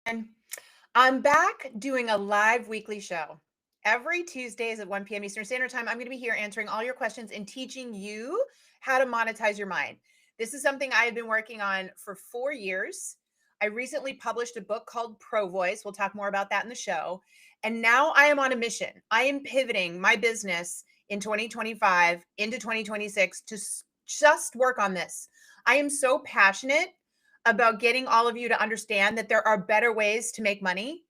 And I'm back doing a live weekly show. Every Tuesdays at 1 p.m. Eastern Standard Time, I'm going to be here answering all your questions and teaching you how to monetize your mind. This is something I have been working on for 4 years. I recently published a book called Pro Voice. We'll talk more about that in the show. And now I am on a mission. I am pivoting my business in 2025 into 2026 to just work on this. I am so passionate about getting all of you to understand that there are better ways to make money,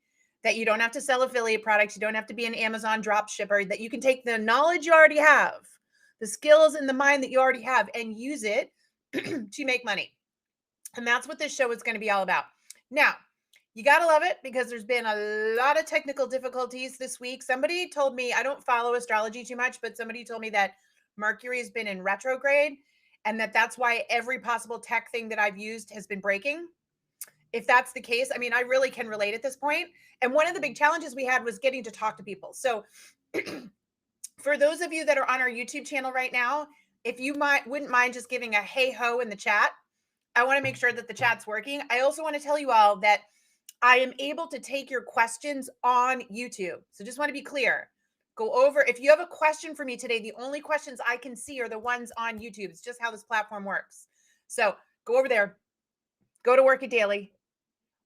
that you don't have to sell affiliate products, you don't have to be an Amazon drop shipper, that you can take the knowledge you already have, the skills and the mind that you already have, and use it to make money. And that's what this show is going to be all about. Now, you got to love it because there's been a lot of technical difficulties this week. Somebody told me, I don't follow astrology too much, but somebody told me that Mercury has been in retrograde and that's why every possible tech thing that I've used has been breaking. If that's the case, I mean, I really can relate at this point. And one of the big challenges we had was getting to talk to people. So for those of you that are on our YouTube channel right now, if you wouldn't mind just giving a hey ho in the chat, I want to make sure that the chat's working. I also want to tell you all that I am able to take your questions on YouTube. So just want to be clear. Go over. If you have a question for me today, the only questions I can see are the ones on YouTube. It's just how this platform works. So go over there, go to Work It Daily,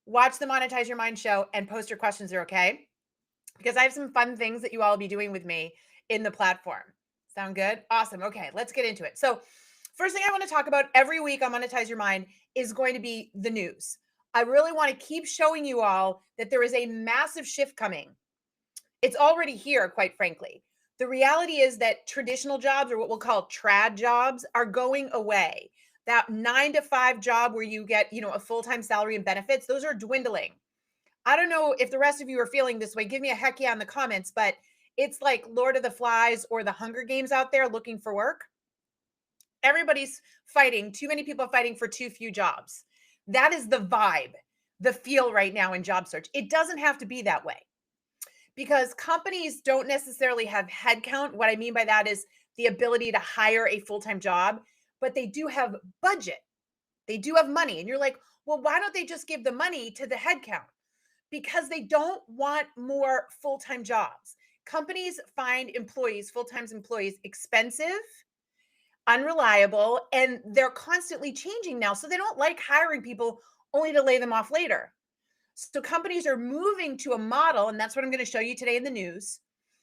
watch the Monetize Your Mind show, and post your questions there, okay? Because I have some fun things that you all will be doing with me in the platform. Sound good? Awesome. Okay, let's get into it. So, first thing I want to talk about every week on Monetize Your Mind is going to be the news. I really want to keep showing you all that there is a massive shift coming. It's already here, quite frankly. The reality is that traditional jobs, or what we'll call trad jobs, are going away. That 9 to 5 job where you get, a full-time salary and benefits, those are dwindling. I don't know if the rest of you are feeling this way. Give me a heck yeah in the comments, but it's like Lord of the Flies or the Hunger Games out there looking for work. Everybody's fighting, too many people fighting for too few jobs. That is the vibe, the feel right now in job search. It doesn't have to be that way because companies don't necessarily have headcount. What I mean by that is the ability to hire a full-time job, but they do have budget. They do have money. And you're like, well, why don't they just give the money to the headcount? Because they don't want more full-time jobs. Companies find employees, full-time employees, expensive, unreliable, and they're constantly changing now. So they don't like hiring people only to lay them off later. So companies are moving to a model, and that's what I'm going to show you today in the news,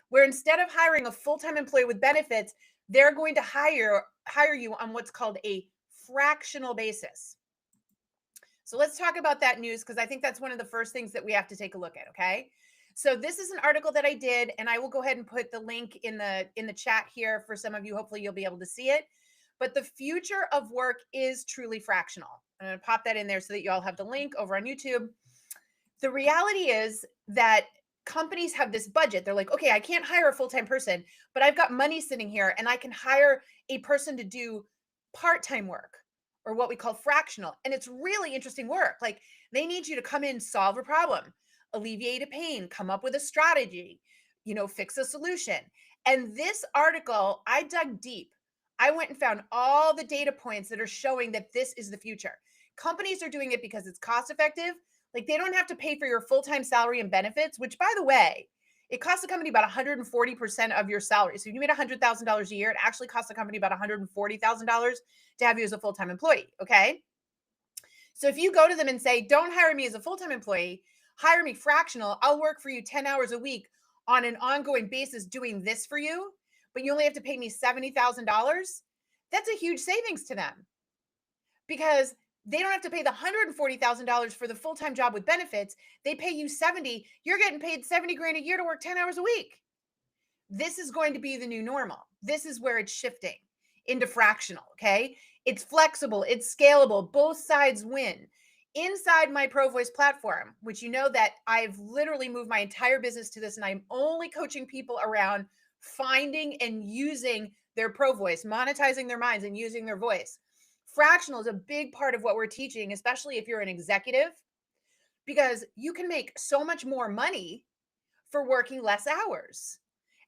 where instead of hiring a full-time employee with benefits, they're going to hire you on what's called a fractional basis. So let's talk about that news because I think that's one of the first things that we have to take a look at, okay? So this is an article that I did and I will go ahead and put the link in the chat here for some of you. Hopefully you'll be able to see it. But the future of work is truly fractional. I'm going to pop that in there so that you all have the link over on YouTube. The reality is that companies have this budget. They're like, okay, I can't hire a full-time person, but I've got money sitting here and I can hire a person to do part-time work or what we call fractional. And it's really interesting work. Like they need you to come in, solve a problem, alleviate a pain, come up with a strategy, fix a solution. And this article, I dug deep. I went and found all the data points that are showing that this is the future. Companies are doing it because it's cost effective. Like they don't have to pay for your full-time salary and benefits, which by the way, it costs the company about 140% of your salary. So if you made $100,000 a year, it actually costs the company about $140,000 to have you as a full-time employee. Okay. So if you go to them and say, don't hire me as a full-time employee, hire me fractional, I'll work for you 10 hours a week on an ongoing basis doing this for you, but you only have to pay me $70,000. That's a huge savings to them because they don't have to pay the $140,000 for the full-time job with benefits. They pay you 70. You're getting paid 70 grand a year to work 10 hours a week. This is going to be the new normal. This is where it's shifting into fractional, okay? It's flexible, it's scalable, both sides win. Inside my Pro Voice platform, which you know that I've literally moved my entire business to this and I'm only coaching people around finding and using their Pro Voice, monetizing their minds and using their voice. Fractional is a big part of what we're teaching, especially if you're an executive, because you can make so much more money for working less hours.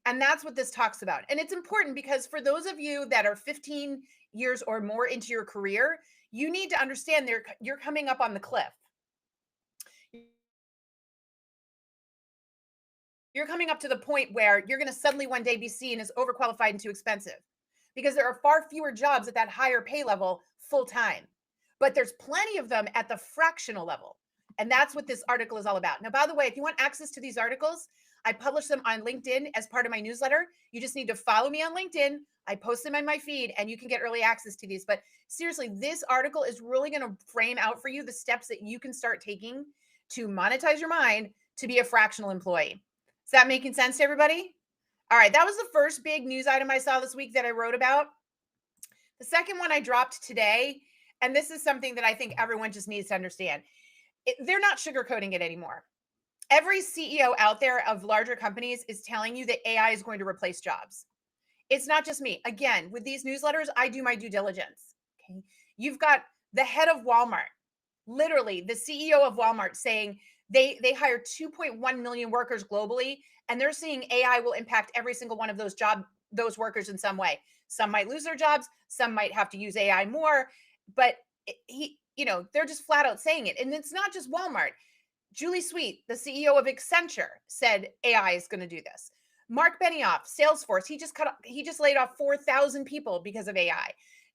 And that's what this talks about. And it's important because for those of you that are 15 years or more into your career, you need to understand you're coming up on the cliff. you're coming up to the point where you're going to suddenly one day be seen as overqualified and too expensive because there are far fewer jobs at that higher pay level full time. But there's plenty of them at the fractional level. And that's what this article is all about. Now, by the way, if you want access to these articles, I publish them on LinkedIn as part of my newsletter. You just need to follow me on LinkedIn. I post them in my feed and you can get early access to these. But seriously, this article is really going to frame out for you the steps that you can start taking to monetize your mind to be a fractional employee. Is that making sense to everybody? All right, that was the first big news item I saw this week that I wrote about. The second one I dropped today, and this is something that I think everyone just needs to understand. They're not sugarcoating it anymore. Every CEO out there of larger companies is telling you that AI is going to replace jobs. It's not just me. Again, with these newsletters, I do my due diligence. Okay. You've got the head of Walmart, literally the CEO of Walmart saying they hire 2.1 million workers globally, and they're seeing AI will impact every single one of those workers in some way. Some might lose their jobs, some might have to use AI more, but they're just flat out saying it. And it's not just Walmart. Julie Sweet, the CEO of Accenture, said AI is going to do this. Mark Benioff, Salesforce, he just laid off 4,000 people because of AI.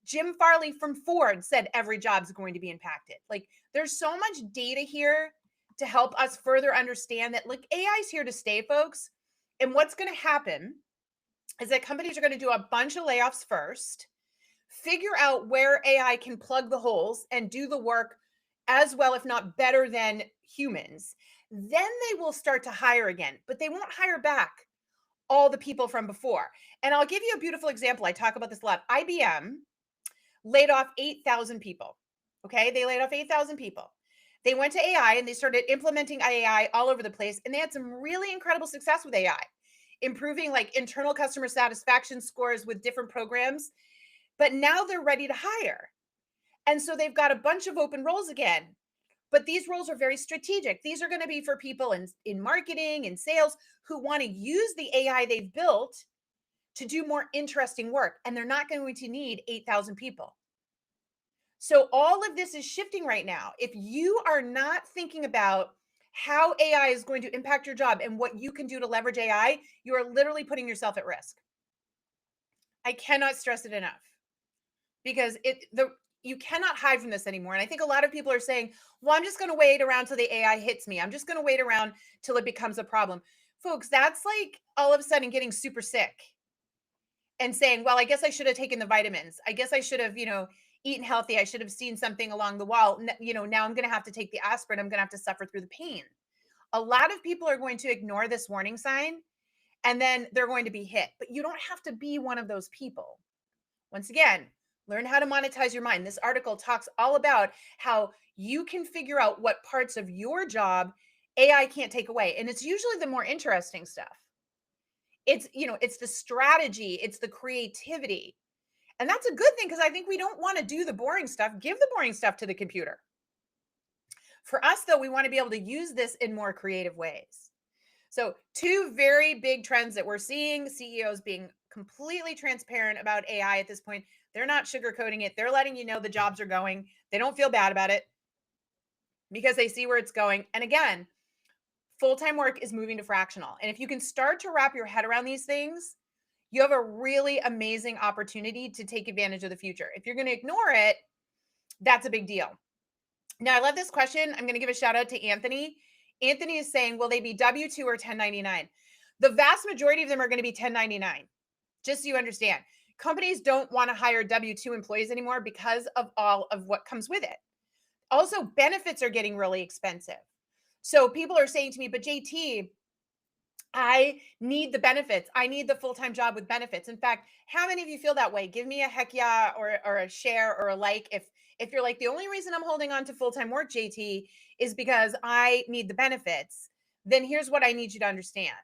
Jim Farley from Ford said every job's going to be impacted. Like, there's so much data here to help us further understand that, like, AI is here to stay, folks. And what's going to happen is that companies are going to do a bunch of layoffs first, figure out where AI can plug the holes and do the work as well, if not better than humans. Then they will start to hire again, but they won't hire back all the people from before. And I'll give you a beautiful example. I talk about this a lot. IBM laid off 8,000 people. Okay. They laid off 8,000 people. They went to AI and they started implementing AI all over the place. And they had some really incredible success with AI, improving like internal customer satisfaction scores with different programs. But now they're ready to hire. And so they've got a bunch of open roles again. But these roles are very strategic. These are going to be for people in marketing and sales who want to use the AI they've built to do more interesting work. And they're not going to need 8,000 people. So all of this is shifting right now. If you are not thinking about how AI is going to impact your job and what you can do to leverage AI, you are literally putting yourself at risk. I cannot stress it enough because you cannot hide from this anymore. And I think a lot of people are saying, well, I'm just going to wait around till the AI hits me. I'm just going to wait around till it becomes a problem. Folks, that's like all of a sudden getting super sick and saying, well, I guess I should have taken the vitamins. I guess I should have, eaten healthy. I should have seen something along the wall. Now I'm going to have to take the aspirin. I'm going to have to suffer through the pain. A lot of people are going to ignore this warning sign and then they're going to be hit. But you don't have to be one of those people. Once again, learn how to monetize your mind. This article talks all about how you can figure out what parts of your job AI can't take away. And it's usually the more interesting stuff. It's the strategy, it's the creativity. And that's a good thing because I think we don't want to do the boring stuff. Give the boring stuff to the computer. For us, though, we want to be able to use this in more creative ways. So, two very big trends that we're seeing: CEOs being completely transparent about AI at this point. They're not sugarcoating it. They're letting you know the jobs are going. They don't feel bad about it because they see where it's going. And again, full-time work is moving to fractional. And if you can start to wrap your head around these things, you have a really amazing opportunity to take advantage of the future. If you're going to ignore it, that's a big deal. Now, I love this question. I'm going to give a shout out to Anthony. Anthony is saying, will they be W-2 or 1099? The vast majority of them are going to be 1099. Just so you understand, companies don't want to hire W-2 employees anymore because of all of what comes with it. Also, benefits are getting really expensive. So people are saying to me, but JT, I need the benefits. I need the full-time job with benefits. In fact, how many of you feel that way? Give me a heck yeah or a share or a like if you're like, the only reason I'm holding on to full-time work, JT, is because I need the benefits. Then here's what I need you to understand.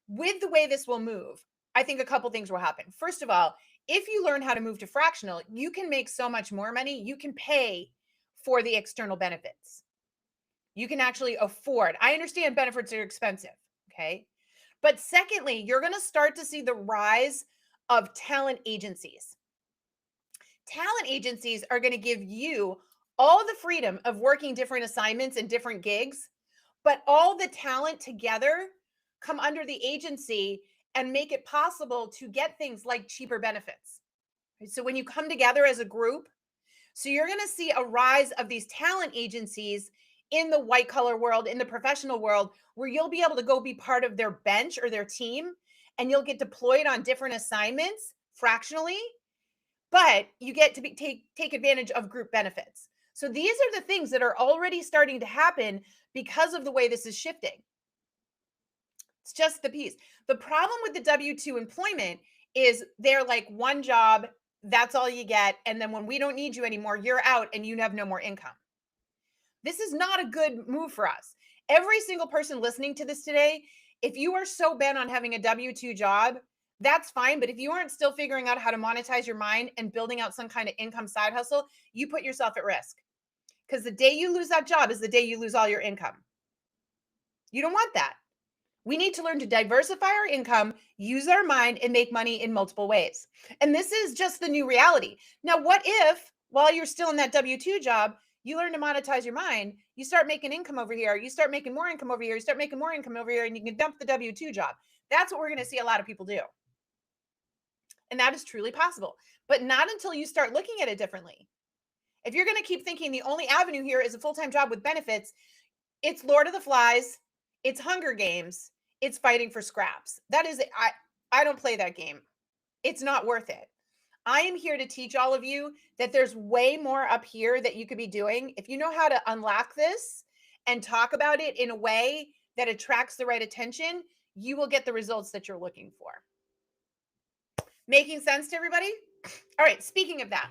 With the way this will move, I think a couple things will happen. First of all, if you learn how to move to fractional, you can make so much more money. You can pay for the external benefits. You can actually afford. I understand benefits are expensive. Okay. But secondly, you're going to start to see the rise of talent agencies. Talent agencies are going to give you all the freedom of working different assignments and different gigs, but all the talent together come under the agency and make it possible to get things like cheaper benefits. So when you come together as a group, so you're going to see a rise of these talent agencies in the white collar world, in the professional world, where you'll be able to go be part of their bench or their team, and you'll get deployed on different assignments fractionally, but you get to take advantage of group benefits. So these are the things that are already starting to happen because of the way this is shifting. It's just the piece. The problem with the W-2 employment is they're like one job, that's all you get. And then when we don't need you anymore, you're out and you have no more income. This is not a good move for us. Every single person listening to this today, if you are so bent on having a W-2 job, that's fine. But if you aren't still figuring out how to monetize your mind and building out some kind of income side hustle, you put yourself at risk. Because the day you lose that job is the day you lose all your income. You don't want that. We need to learn to diversify our income, use our mind, and make money in multiple ways. And this is just the new reality. Now, what if while you're still in that W-2 job, you learn to monetize your mind, you start making income over here, you start making more income over here, you start making more income over here, and you can dump the W-2 job. That's what we're going to see a lot of people do. And that is truly possible, but not until you start looking at it differently. If you're going to keep thinking the only avenue here is a full-time job with benefits, it's Lord of the Flies, it's Hunger Games, it's fighting for scraps. That is, I don't play that game. It's not worth it. I am here to teach all of you that there's way more up here that you could be doing. If you know how to unlock this and talk about it in a way that attracts the right attention, you will get the results that you're looking for. Making sense to everybody? All right, speaking of that,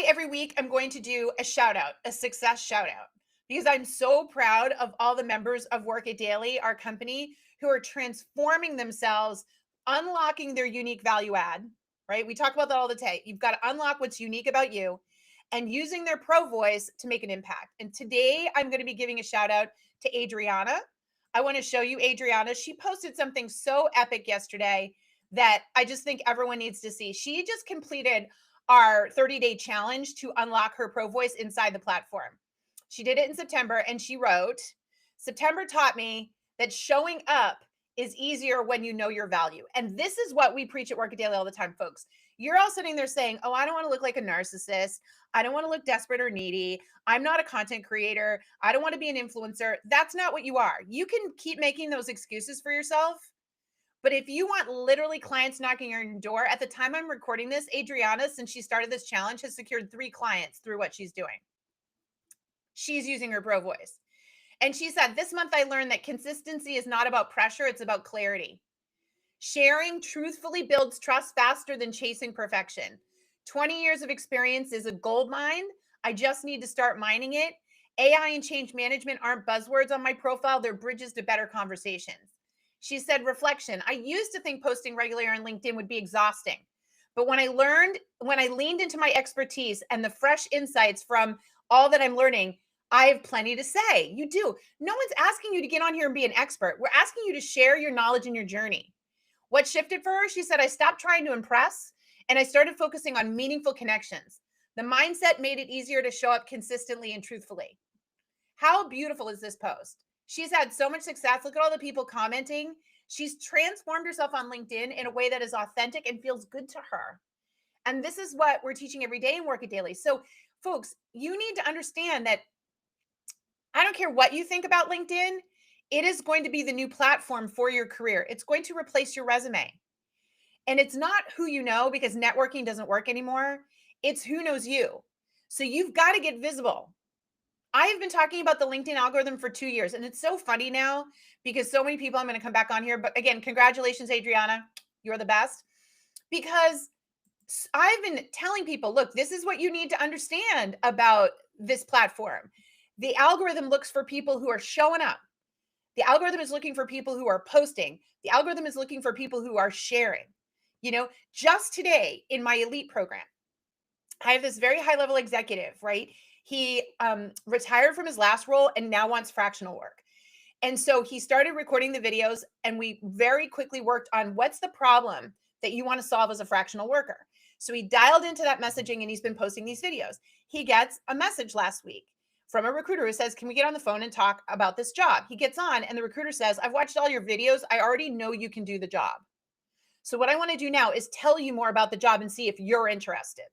every week I'm going to do a shout out, a success shout out, because I'm so proud of all the members of Work It Daily, our company, who are transforming themselves, unlocking their unique value add, right? We talk about that all the time. You've got to unlock what's unique about you and using their pro voice to make an impact. And today I'm going to be giving a shout out to Adriana. I want to show you Adriana. She posted something so epic yesterday that I just think everyone needs to see. She just completed our 30-day challenge to unlock her pro voice inside the platform. She did it in September, and she wrote, September taught me that showing up is easier when you know your value. And this is what we preach at Work It Daily all the time, folks. You're all sitting there saying, oh, I don't want to look like a narcissist. I don't want to look desperate or needy. I'm not a content creator. I don't want to be an influencer. That's not what you are. You can keep making those excuses for yourself. But if you want literally clients knocking on your door, at the time I'm recording this, Adriana, since she started this challenge, has secured 3 clients through what she's doing. She's using her pro voice. And she said, this month I learned that consistency is not about pressure, it's about clarity. Sharing truthfully builds trust faster than chasing perfection. 20 years of experience is a gold mine. I just need to start mining it. AI and change management aren't buzzwords on my profile, they're bridges to better conversations. She said, reflection. I used to think posting regularly on LinkedIn would be exhausting. But when I leaned into my expertise and the fresh insights from all that I'm learning, I have plenty to say. You do. No one's asking you to get on here and be an expert. We're asking you to share your knowledge and your journey. What shifted for her? She said, I stopped trying to impress and I started focusing on meaningful connections. The mindset made it easier to show up consistently and truthfully. How beautiful is this post? She's had so much success. Look at all the people commenting. She's transformed herself on LinkedIn in a way that is authentic and feels good to her. And this is what we're teaching every day in Work It Daily. So, folks, you need to understand that I don't care what you think about LinkedIn. It is going to be the new platform for your career. It's going to replace your resume. And it's not who you know, because networking doesn't work anymore. It's who knows you. So you've got to get visible. I have been talking about the LinkedIn algorithm for 2 years, and it's so funny now because so many people, I'm going to come back on here. But again, congratulations, Adriana. You're the best. Because I've been telling people, look, this is what you need to understand about this platform. The algorithm looks for people who are showing up. The algorithm is looking for people who are posting. The algorithm is looking for people who are sharing. You know, just today in my elite program, I have this very high level executive, right? He retired from his last role and now wants fractional work. And so he started recording the videos, and we very quickly worked on what's the problem that you want to solve as a fractional worker. So he dialed into that messaging and he's been posting these videos. He gets a message last week. from a recruiter who says, can we get on the phone and talk about this job? He gets on and the recruiter says, I've watched all your videos. I already know you can do the job. So what I want to do now is tell you more about the job and see if you're interested.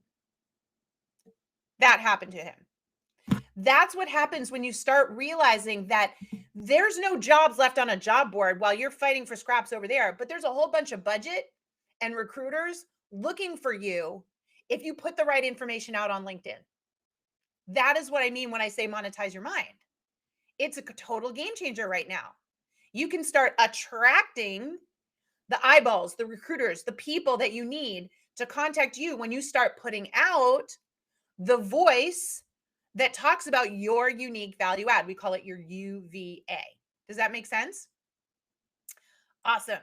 That happened to him. That's what happens when you start realizing that there's no jobs left on a job board while you're fighting for scraps over there, but there's a whole bunch of budget and recruiters looking for you if you put the right information out on LinkedIn. That is what I mean when I say monetize your mind. It's a total game changer right now. You can start attracting the eyeballs, the recruiters, the people that you need to contact you when you start putting out the voice that talks about your unique value add. We call it your UVA. Does that make sense? Awesome.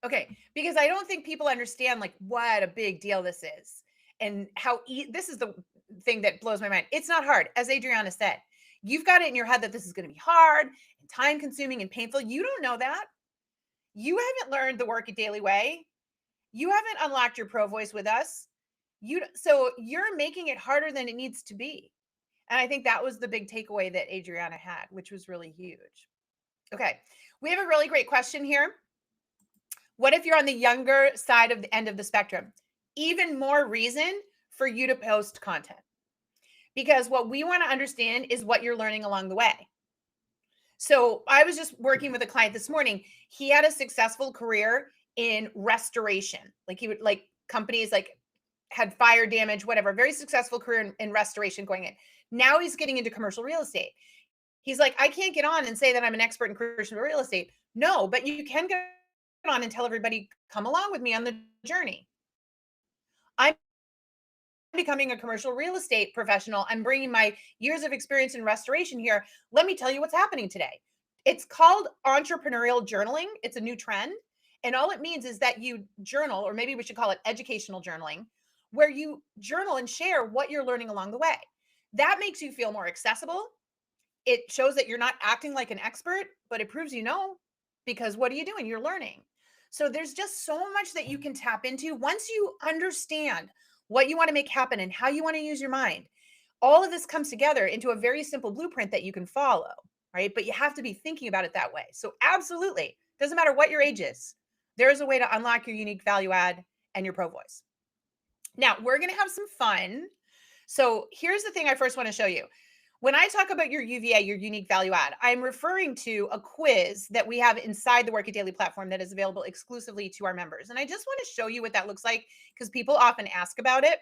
Okay, because I don't think people understand like what a big deal this is and how this is the thing that blows my mind. It's not hard. As Adriana said, you've got it in your head that this is going to be hard and time consuming and painful. You don't know that. You haven't learned the Work It Daily way. You haven't unlocked your pro voice with us. So you're making it harder than it needs to be. And I think that was the big takeaway that Adriana had, which was really huge. Okay, we have a really great question here. What if you're on the younger side of the end of the spectrum? Even more reason for you to post content. Because what we want to understand is what you're learning along the way. So I was just working with a client this morning. He had a successful career in restoration. Like he would like companies like had fire damage, whatever, very successful career in restoration going in. Now he's getting into commercial real estate. He's like, I can't get on and say that I'm an expert in commercial real estate. No, but you can get on and tell everybody, come along with me on the journey. I'm becoming a commercial real estate professional. I'm bringing my years of experience in restoration here. Let me tell you what's happening today. It's called entrepreneurial journaling. It's a new trend. And all it means is that you journal, or maybe we should call it educational journaling, where you journal and share what you're learning along the way. That makes you feel more accessible. It shows that you're not acting like an expert, but it proves you know, because what are you doing? You're learning. So there's just so much that you can tap into once you understand what you want to make happen and how you want to use your mind. All of this comes together into a very simple blueprint that you can follow, right? But you have to be thinking about it that way. So absolutely, doesn't matter what your age is, there is a way to unlock your unique value add and your pro voice. Now, we're going to have some fun. So here's the thing I first want to show you. When I talk about your UVA, your unique value add, I'm referring to a quiz that we have inside the Work It Daily platform that is available exclusively to our members. And I just want to show you what that looks like because people often ask about it.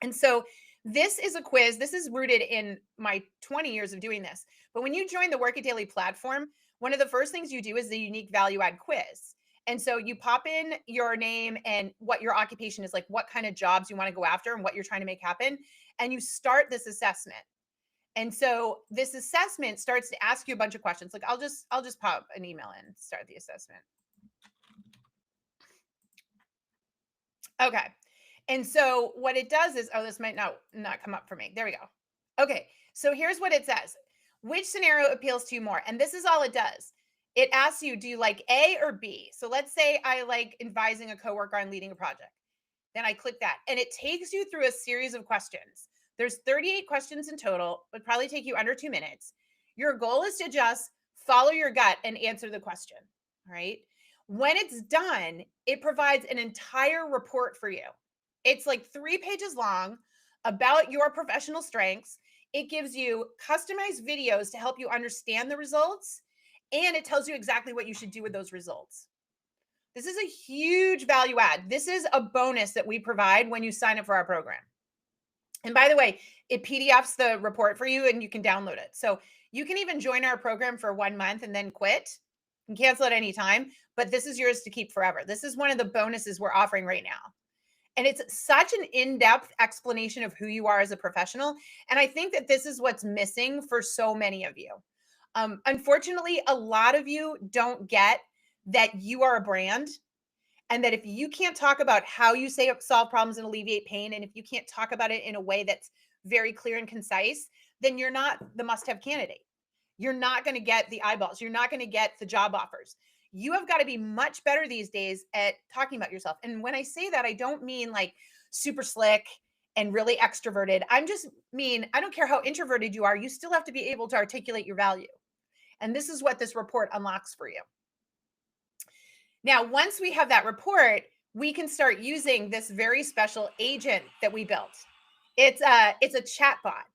And so this is a quiz. This is rooted in my 20 years of doing this. But when you join the Work It Daily platform, one of the first things you do is the unique value add quiz. And so you pop in your name and what your occupation is, like what kind of jobs you want to go after and what you're trying to make happen. And you start this assessment. And so this assessment starts to ask you a bunch of questions. Like I'll just pop an email in and start the assessment. Okay. And so what it does is, oh, this might not come up for me. There we go. Okay. So here's what it says. Which scenario appeals to you more? And this is all it does. It asks you, do you like A or B? So let's say I like advising a coworker on leading a project. Then I click that and it takes you through a series of questions. There's 38 questions in total. It would probably take you under 2 minutes. Your goal is to just follow your gut and answer the question, right? When it's done, it provides an entire report for you. It's like 3 pages long about your professional strengths. It gives you customized videos to help you understand the results, and it tells you exactly what you should do with those results. This is a huge value add. This is a bonus that we provide when you sign up for our program. And by the way, it PDFs the report for you and you can download it. So you can even join our program for 1 month and then quit and cancel at any time. But this is yours to keep forever. This is one of the bonuses we're offering right now. And it's such an in-depth explanation of who you are as a professional. And I think that this is what's missing for so many of you. Unfortunately, a lot of you don't get that you are a brand. And that if you can't talk about how you solve problems and alleviate pain, and if you can't talk about it in a way that's very clear and concise, then you're not the must-have candidate. You're not going to get the eyeballs. You're not going to get the job offers. You have got to be much better these days at talking about yourself. And when I say that, I don't mean like super slick and really extroverted. I don't care how introverted you are, you still have to be able to articulate your value. And this is what this report unlocks for you. Now, once we have that report, we can start using this very special agent that we built. It's a chat bot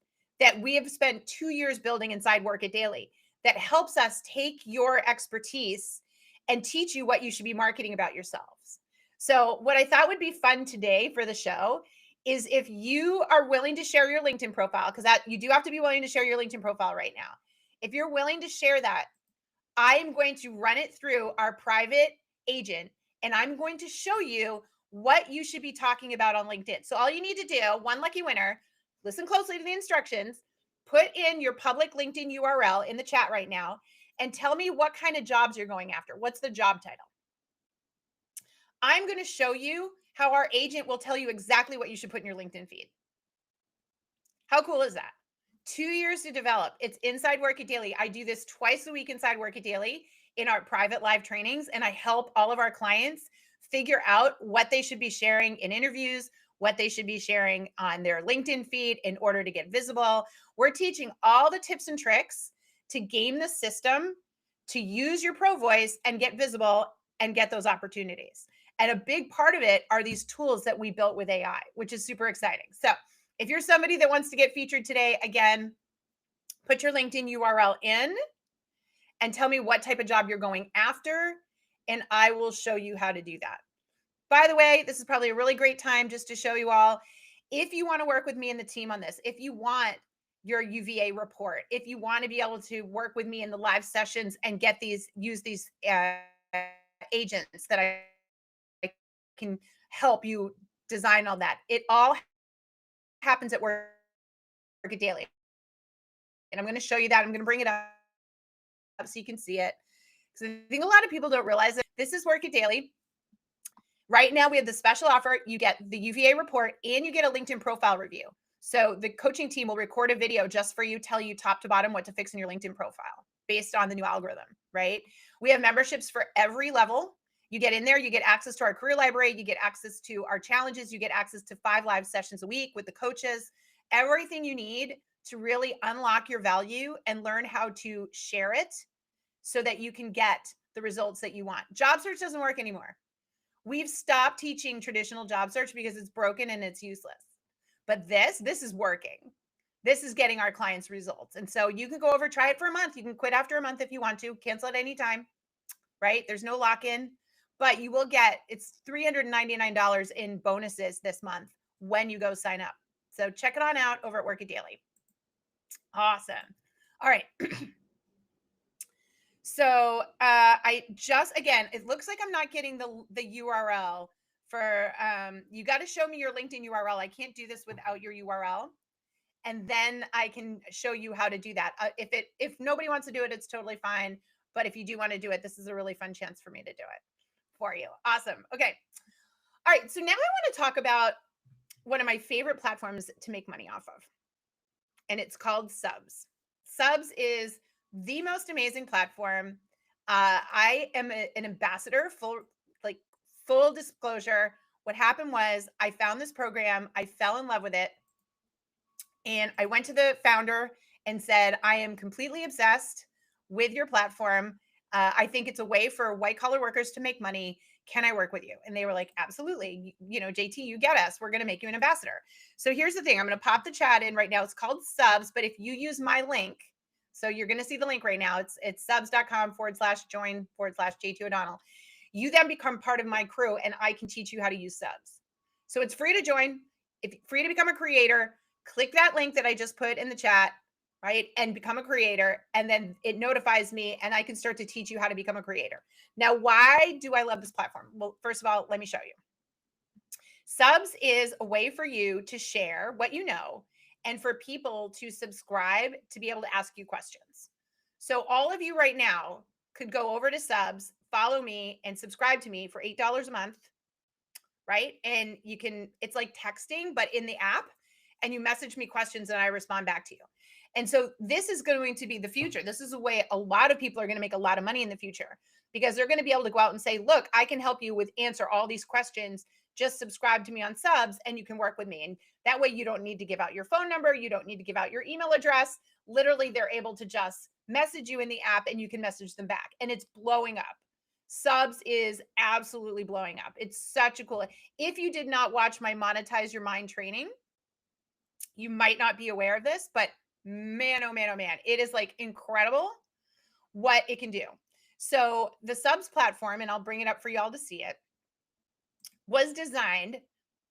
that we have spent 2 years building inside Work It Daily that helps us take your expertise and teach you what you should be marketing about yourselves. So, what I thought would be fun today for the show is if you are willing to share your LinkedIn profile, because that you do have to be willing to share your LinkedIn profile right now. If you're willing to share that, I am going to run it through our private agent and I'm going to show you what you should be talking about on LinkedIn. So all you need to do, one lucky winner, listen closely to the instructions, put in your public LinkedIn URL in the chat right now and tell me what kind of jobs you're going after. What's the job title? I'm going to show you how our agent will tell you exactly what you should put in your LinkedIn feed. How cool is that? 2 years to develop. It's inside Work It Daily. I do this twice a week inside Work It Daily in our private live trainings, and I help all of our clients figure out what they should be sharing in interviews, what they should be sharing on their LinkedIn feed in order to get visible. We're teaching all the tips and tricks to game the system, to use your pro voice and get visible and get those opportunities. And a big part of it are these tools that we built with AI, which is super exciting. So if you're somebody that wants to get featured today, again, put your LinkedIn URL in and tell me what type of job you're going after, and I will show you how to do that. By the way, this is probably a really great time just to show you all, if you want to work with me and the team on this, if you want your UVA report, if you want to be able to work with me in the live sessions and use these agents that I can help you design all that, it all happens at Work It Daily. And I'm going to show you that. I'm going to bring it up so you can see it. Because I think a lot of people don't realize that this is Work It Daily. Right now, we have the special offer. You get the UVA report and you get a LinkedIn profile review. So the coaching team will record a video just for you, tell you top to bottom what to fix in your LinkedIn profile based on the new algorithm, right? We have memberships for every level. You get in there, you get access to our career library, you get access to our challenges, you get access to 5 live sessions a week with the coaches, everything you need to really unlock your value and learn how to share it so that you can get the results that you want. Job search doesn't work anymore. We've stopped teaching traditional job search because it's broken and it's useless. But this is working. This is getting our clients results. And so you can go over, try it for a month. You can quit after a month if you want to, cancel at any time, right? There's no lock-in, but you will get, it's $399 in bonuses this month when you go sign up. So check it on out over at Work It Daily. Awesome. All right. So again, it looks like I'm not getting the URL for, you got to show me your LinkedIn URL. I can't do this without your URL. And then I can show you how to do that. If nobody wants to do it, it's totally fine. But if you do want to do it, this is a really fun chance for me to do it for you. Awesome. Okay. All right. So now I want to talk about one of my favorite platforms to make money off of. And it's called Subs. Subs is the most amazing platform. I am an ambassador, full disclosure. What happened was I found this program, I fell in love with it, and I went to the founder and said, I am completely obsessed with your platform. I think it's a way for white collar workers to make money. Can I work with you? And they were like, absolutely. JT, you get us. We're going to make you an ambassador. So here's the thing. I'm going to pop the chat in right now. It's called Subs, but if you use my link, so you're going to see the link right now. It's subs.com/join/JT O'Donnell. You then become part of my crew and I can teach you how to use Subs. So it's free to join. It's free to become a creator. Click that link that I just put in the chat, right? And become a creator. And then it notifies me and I can start to teach you how to become a creator. Now, why do I love this platform? Well, first of all, let me show you. Subs is a way for you to share what you know and for people to subscribe to be able to ask you questions. So all of you right now could go over to Subs, follow me and subscribe to me for $8 a month, right? And you can, it's like texting, but in the app, and you message me questions and I respond back to you. And so this is going to be the future. This is a way a lot of people are going to make a lot of money in the future because they're going to be able to go out and say, look, I can help you with answer all these questions just subscribe to me on Subs and you can work with me. And that way you don't need to give out your phone number. You don't need to give out your email address. Literally, they're able to just message you in the app and you can message them back. And it's blowing up. Subs is absolutely blowing up. It's such a cool. If you did not watch my Monetize Your Mind training, you might not be aware of this, but man, oh man, oh man, it is like incredible what it can do. So the Subs platform, and I'll bring it up for y'all to see it, was designed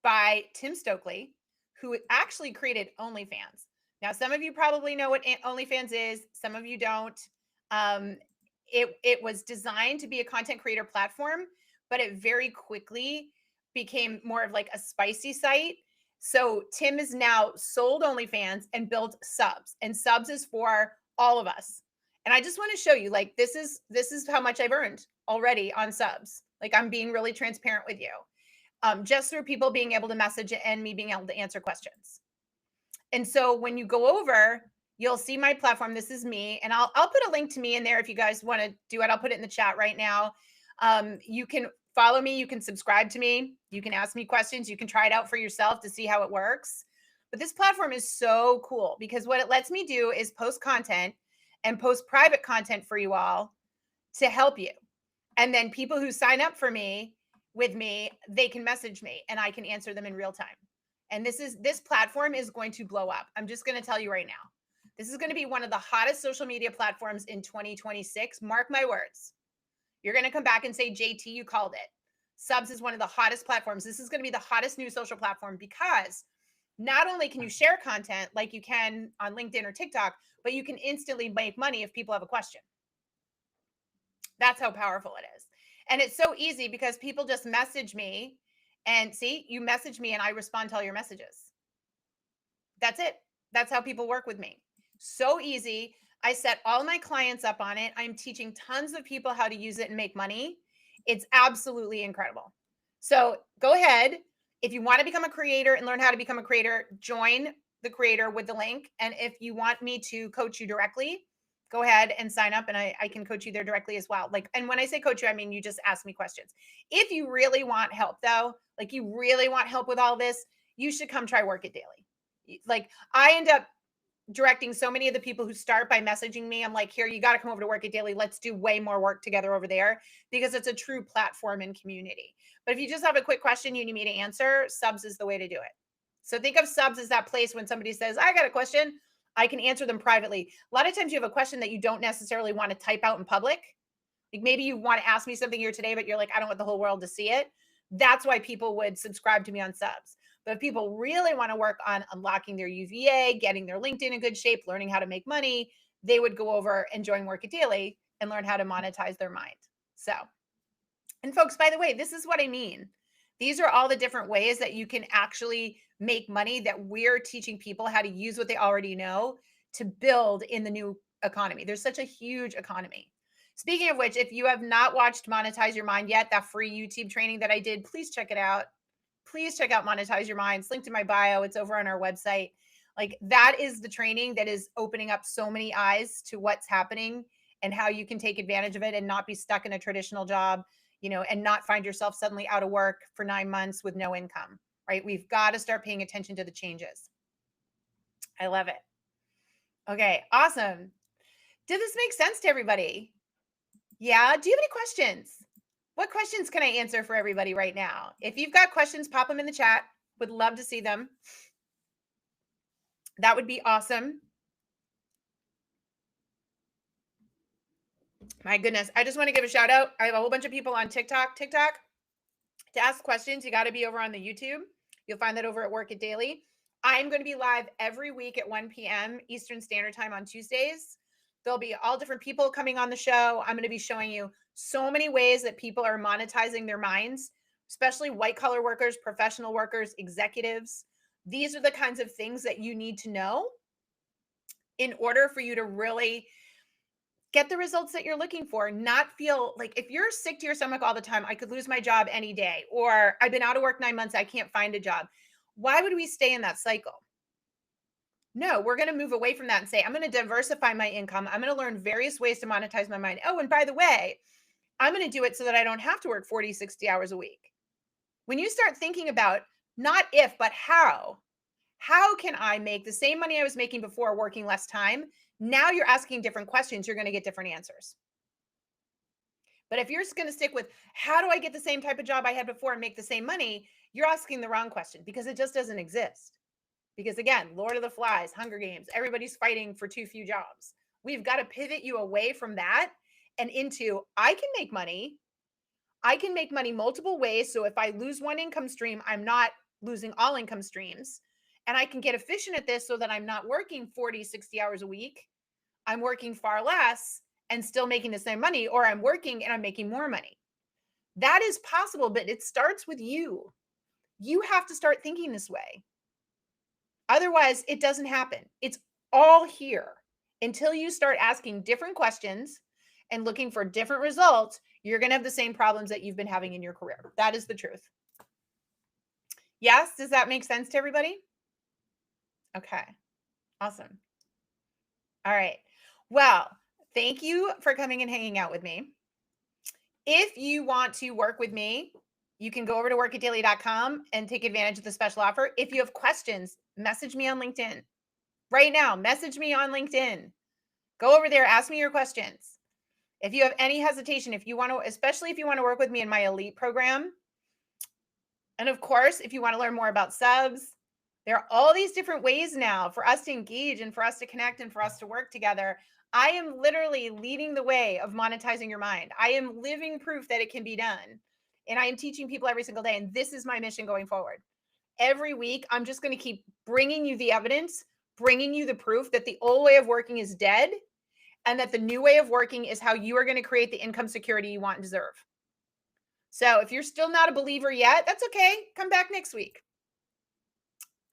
by Tim Stokely, who actually created OnlyFans. Now, some of you probably know what OnlyFans is. Some of you don't. It was designed to be a content creator platform, but it very quickly became more of like a spicy site. So Tim is now sold OnlyFans and built Subs, and Subs is for all of us. And I just want to show you, like, this is how much I've earned already on Subs. Like, I'm being really transparent with you, just through people being able to message and me being able to answer questions. And so when you go over, you'll see my platform. This is me, and I'll put a link to me in there if you guys want to do it. I'll put it in the chat right now. You can follow me. You can subscribe to me. You can ask me questions. You can try it out for yourself to see how it works. But this platform is so cool because what it lets me do is post content and post private content for you all to help you. And then people who sign up for me, with me, they can message me and I can answer them in real time. And this platform is going to blow up. I'm just going to tell you right now. This is going to be one of the hottest social media platforms in 2026. Mark my words. You're going to come back and say, JT, you called it. Subs is one of the hottest platforms. This is going to be the hottest new social platform because not only can you share content like you can on LinkedIn or TikTok, but you can instantly make money if people have a question. That's how powerful it is. And it's so easy because people just message me and see, you message me and I respond to all your messages. That's it. That's how people work with me. So easy. I set all my clients up on it. I'm teaching tons of people how to use it and make money. It's absolutely incredible. So go ahead. If you want to become a creator and learn how to become a creator, join the creator with the link. And if you want me to coach you directly, go ahead and sign up and I can coach you there directly as well. Like, and when I say coach you, I mean, you just ask me questions. If you really want help though, like you really want help with all this, you should come try Work It Daily. Like I end up directing so many of the people who start by messaging me. I'm like, here, you got to come over to Work It Daily. Let's do way more work together over there because it's a true platform and community. But if you just have a quick question you need me to answer, Subs is the way to do it. So think of Subs as that place when somebody says, I got a question, I can answer them privately. A lot of times you have a question that you don't necessarily want to type out in public. Like maybe you want to ask me something here today, but you're like, I don't want the whole world to see it. That's why people would subscribe to me on Subs. But if people really want to work on unlocking their UVA, getting their LinkedIn in good shape, learning how to make money, they would go over and join Work It Daily and learn how to monetize their mind. So, and folks, by the way, this is what I mean. These are all the different ways that you can actually make money that we're teaching people how to use what they already know to build in the new economy. There's such a huge economy. Speaking of which, if you have not watched Monetize Your Mind yet, that free YouTube training that I did, please check it out. Please check out Monetize Your Mind. It's linked in my bio. It's over on our website. Like that is the training that is opening up so many eyes to what's happening and how you can take advantage of it and not be stuck in a traditional job, you know, and not find yourself suddenly out of work for 9 months with no income, right? We've got to start paying attention to the changes. I love it. Okay, awesome. Did this make sense to everybody? Yeah. Do you have any questions? What questions can I answer for everybody right now? If you've got questions, pop them in the chat. Would love to see them. That would be awesome. My goodness. I just want to give a shout out. I have a whole bunch of people on TikTok. To ask questions, you got to be over on the YouTube. You'll find that over at Work It Daily. I'm going to be live every week at 1 p.m. Eastern Standard Time on Tuesdays. There'll be all different people coming on the show. I'm going to be showing you so many ways that people are monetizing their minds, especially white collar workers, professional workers, executives. These are the kinds of things that you need to know in order for you to really get the results that you're looking for, not feel like if you're sick to your stomach all the time, I could lose my job any day, or I've been out of work 9 months, I can't find a job. Why would we stay in that cycle? No, we're going to move away from that and say, I'm going to diversify my income. I'm going to learn various ways to monetize my mind. Oh, and by the way, I'm going to do it so that I don't have to work 40, 60 hours a week. When you start thinking about not if, but how can I make the same money I was making before working less time? Now you're asking different questions, you're going to get different answers. But if you're just going to stick with how do I get the same type of job I had before and make the same money, you're asking the wrong question because it just doesn't exist. Because again, Lord of the Flies, Hunger Games, everybody's fighting for too few jobs. We've got to pivot you away from that and into I can make money. I can make money multiple ways. So if I lose one income stream, I'm not losing all income streams. And I can get efficient at this so that I'm not working 40, 60 hours a week. I'm working far less and still making the same money, or I'm working and I'm making more money. That is possible, but it starts with you. You have to start thinking this way. Otherwise, it doesn't happen. It's all here. Until you start asking different questions and looking for different results, you're going to have the same problems that you've been having in your career. That is the truth. Yes? Does that make sense to everybody? Okay. Awesome. All right. Well, thank you for coming and hanging out with me. If you want to work with me, you can go over to workitdaily.com and take advantage of the special offer. If you have questions, message me on LinkedIn. Right now, message me on LinkedIn. Go over there, ask me your questions. If you have any hesitation, if you want to, especially if you want to work with me in my elite program, and of course, if you want to learn more about subs, there are all these different ways now for us to engage and for us to connect and for us to work together. I am literally leading the way of monetizing your mind. I am living proof that it can be done. And I am teaching people every single day. And this is my mission going forward. Every week, I'm just going to keep bringing you the evidence, bringing you the proof that the old way of working is dead and that the new way of working is how you are going to create the income security you want and deserve. So if you're still not a believer yet, that's okay. Come back next week.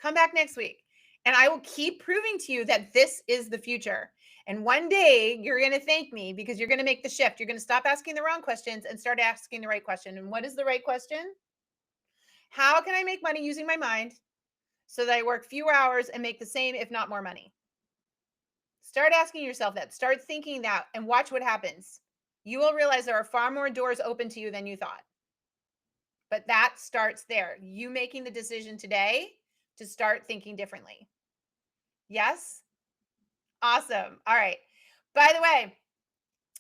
Come back next week. And I will keep proving to you that this is the future. And one day you're going to thank me because you're going to make the shift. You're going to stop asking the wrong questions and start asking the right question. And what is the right question? How can I make money using my mind so that I work fewer hours and make the same, if not more money? Start asking yourself that. Start thinking that and watch what happens. You will realize there are far more doors open to you than you thought. But that starts there. You making the decision today to start thinking differently. Yes? Awesome. All right. By the way,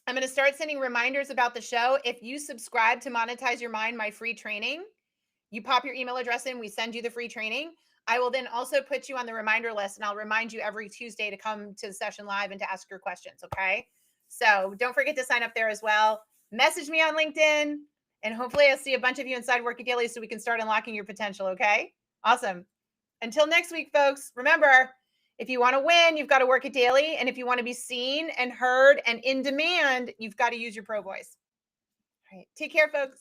I'm going to start sending reminders about the show. If you subscribe to Monetize Your Mind, my free training, you pop your email address in, we send you the free training. I will then also put you on the reminder list and I'll remind you every Tuesday to come to the session live and to ask your questions. Okay. So don't forget to sign up there as well. Message me on LinkedIn and hopefully I'll see a bunch of you inside Work It Daily so we can start unlocking your potential. Okay. Awesome. Until next week, folks, remember, if you want to win, you've got to work it daily. And if you want to be seen and heard and in demand, you've got to use your pro voice. All right. Take care, folks.